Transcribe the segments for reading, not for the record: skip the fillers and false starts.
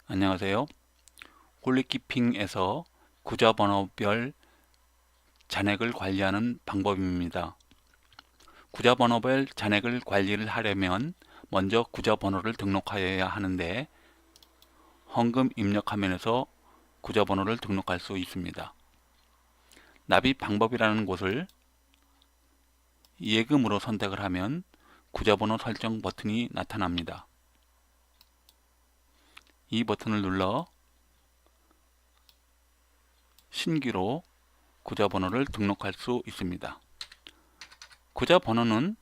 안녕하세요. 홀리키핑에서 구자번호별 잔액을 관리하는 방법입니다. 구자번호별 잔액을 관리를 하려면 먼저 구자번호를 등록하여야 하는데 헌금 입력 화면에서 구자번호를 등록할 수 있습니다. 납입 방법이라는 곳을 예금으로 선택을 하면 구자번호 설정 버튼이 나타납니다. 이 버튼을 눌러 신규로 구자번호를 등록할 수 있습니다. 구자번호는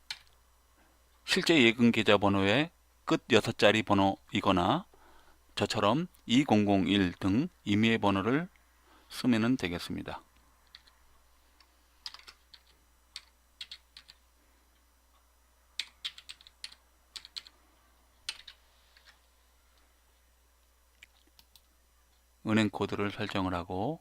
실제 예금 계좌번호의 끝 6자리 번호이거나 저처럼 2001 등 임의 번호를 쓰면 되겠습니다. 은행 코드를 설정을 하고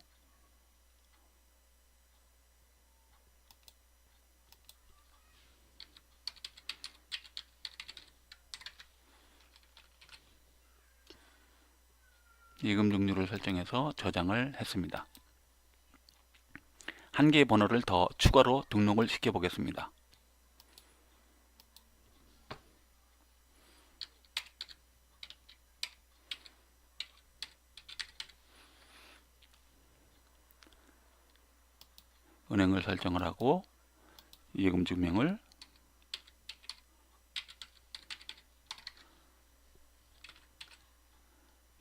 예금 종류를 설정해서 저장을 했습니다. 한 개의 번호를 더 추가로 등록을 시켜 보겠습니다. 은행을 설정을 하고 예금 증명을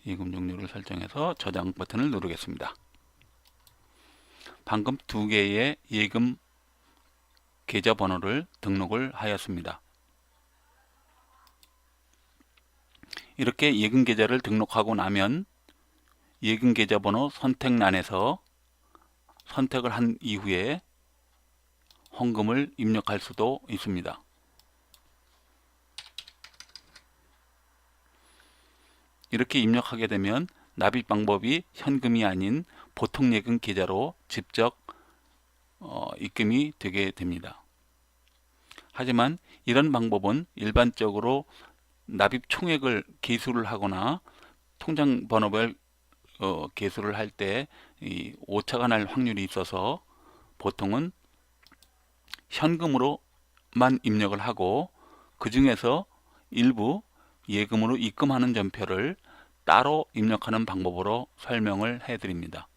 예금 종류를 설정해서 저장 버튼을 누르겠습니다. 방금 두 개의 예금 계좌 번호를 등록을 하였습니다. 이렇게 예금 계좌를 등록하고 나면 예금 계좌 번호 선택란에서 선택을 한 이후에 헌금을 입력할 수도 있습니다. 이렇게 입력하게 되면 납입 방법이 현금이 아닌 보통 예금 계좌로 직접 입금이 되게 됩니다. 하지만 이런 방법은 일반적으로 납입 총액을 계수를 하거나 통장 번호별 계수를 할 때 오차가 날 확률이 있어서 보통은 현금으로만 입력을 하고 그 중에서 일부 예금으로 입금하는 전표를 따로 입력하는 방법으로 설명을 해드립니다.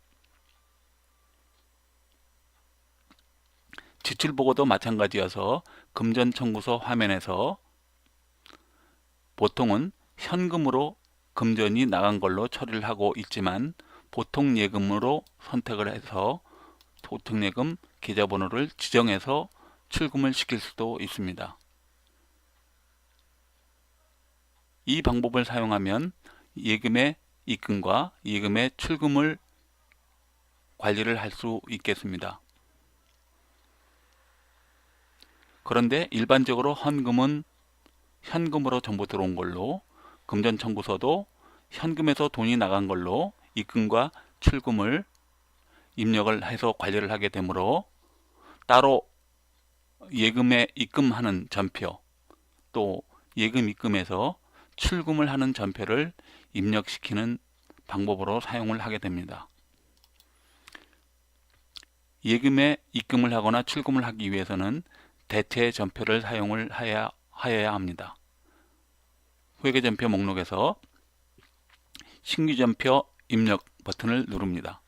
지출보고도 마찬가지여서 금전청구서 화면에서 보통은 현금으로 금전이 나간 걸로 처리를 하고 있지만 보통 예금으로 선택을 해서 보통 예금 계좌번호를 지정해서 출금을 시킬 수도 있습니다. 이 방법을 사용하면 예금의 입금과 예금의 출금을 관리를 할 수 있겠습니다. 그런데 일반적으로 헌금은 현금으로 전부 들어온 걸로 금전청구서도 현금에서 돈이 나간 걸로 입금과 출금을 입력을 해서 관리를 하게 되므로 따로 예금에 입금하는 전표 또 예금 입금에서 출금을 하는 전표를 입력시키는 방법으로 사용을 하게 됩니다. 예금에 입금을 하거나 출금을 하기 위해서는 대체 전표를 사용을 하여야 합니다. 회계전표 목록에서 신규전표 입력 버튼을 누릅니다.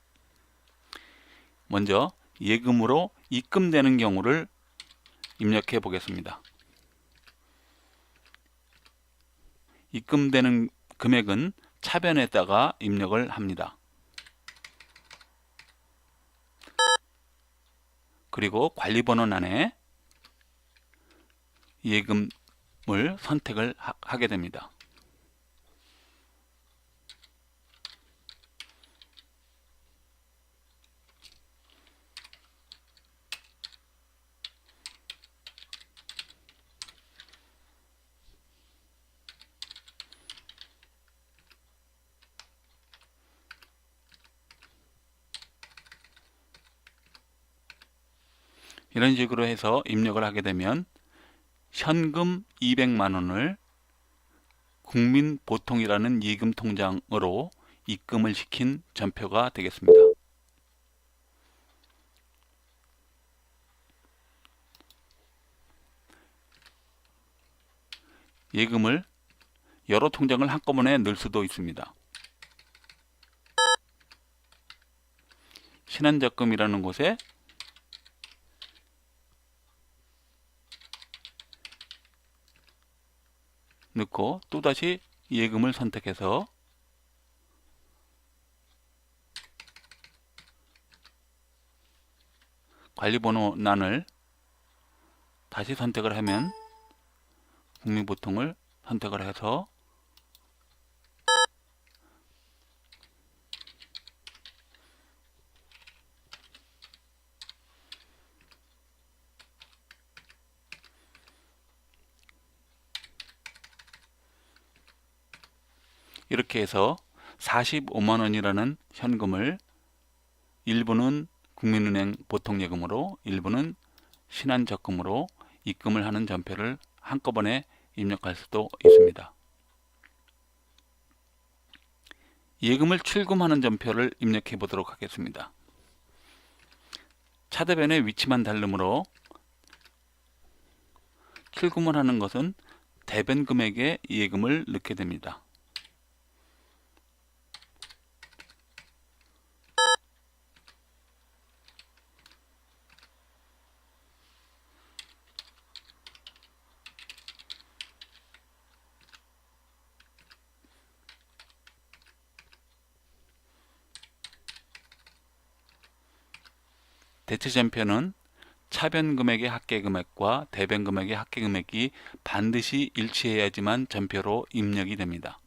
먼저 예금으로 입금되는 경우를 입력해 보겠습니다. 입금되는 금액은 차변에다가 입력을 합니다. 그리고 관리번호란에 예금을 선택을 하게 됩니다. 이런 식으로 해서 입력을 하게 되면 현금 200만 원을 국민보통이라는 예금 통장으로 입금을 시킨 전표가 되겠습니다. 예금을 여러 통장을 한꺼번에 넣을 수도 있습니다. 신한적금이라는 곳에 넣고 또다시 예금을 선택해서 관리번호란을 다시 선택을 하면 국민보통을 선택을 해서 이렇게 해서 45만 원이라는 현금을 일부는 국민은행 보통예금으로 일부는 신한적금으로 입금을 하는 전표를 한꺼번에 입력할 수도 있습니다. 예금을 출금하는 전표를 입력해 보도록 하겠습니다. 차대변의 위치만 다르므로 출금을 하는 것은 대변 금액의 예금을 넣게 됩니다. 대체전표는 차변금액의 합계금액과 대변금액의 합계금액이 반드시 일치해야지만 전표로 입력이 됩니다.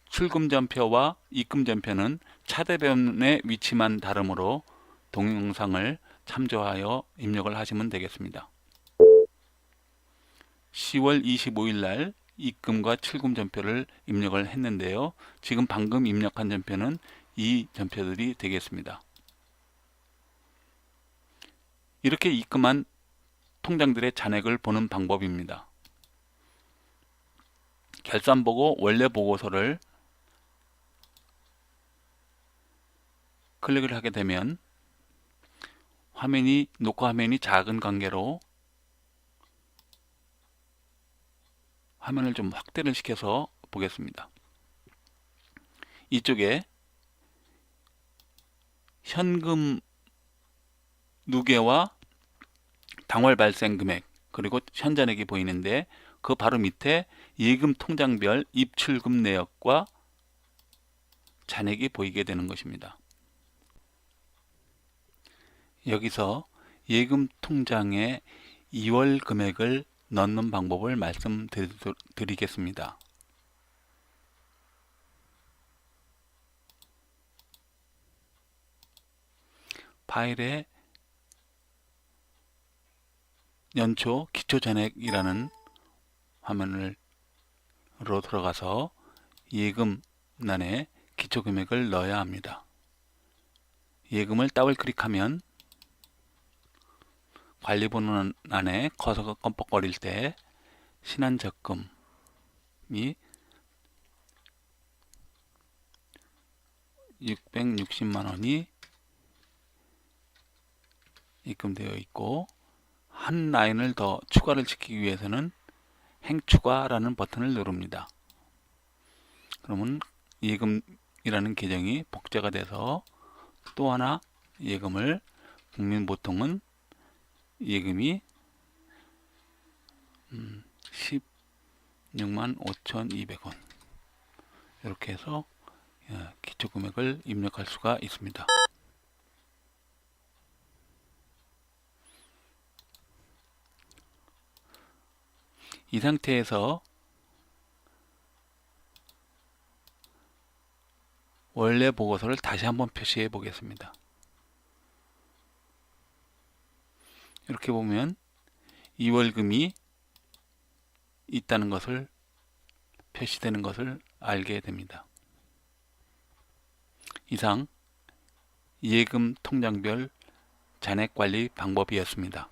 출금전표와 입금전표는 차대변의 위치만 다르므로 동영상을 참조하여 입력을 하시면 되겠습니다. 10월 25일 날 입금과 출금 전표를 입력을 했는데요. 지금 방금 입력한 전표는 이 전표들이 되겠습니다. 이렇게 입금한 통장들의 잔액을 보는 방법입니다. 결산보고 원래 보고서를 클릭을 하게 되면 녹화 화면이 작은 관계로 화면을 좀 확대를 시켜서 보겠습니다. 이쪽에 현금 누계와 당월 발생 금액 그리고 현잔액이 보이는데 그 바로 밑에 예금 통장별 입출금 내역과 잔액이 보이게 되는 것입니다. 여기서 예금 통장에 2월 금액을 넣는 방법을 말씀드리겠습니다. 파일에 연초 기초잔액이라는 화면으로 들어가서 예금란에 기초금액을 넣어야 합니다. 예금을 더블 클릭하면 관리번호란에 커서가 껌뻑거릴 때 신한적금이 660만 원이 입금되어 있고 한 라인을 더 추가를 시키기 위해서는 행추가라는 버튼을 누릅니다. 그러면 예금이라는 계정이 복제가 돼서 또 하나 예금을 국민보통은 예금이 16만 5,200원 이렇게 해서 기초금액을 입력할 수가 있습니다. 이 상태에서 원래 보고서를 다시 한번 표시해 보겠습니다. 이렇게 보면 2월금이 있다는 것을 표시되는 것을 알게 됩니다. 이상 예금 통장별 잔액 관리 방법이었습니다.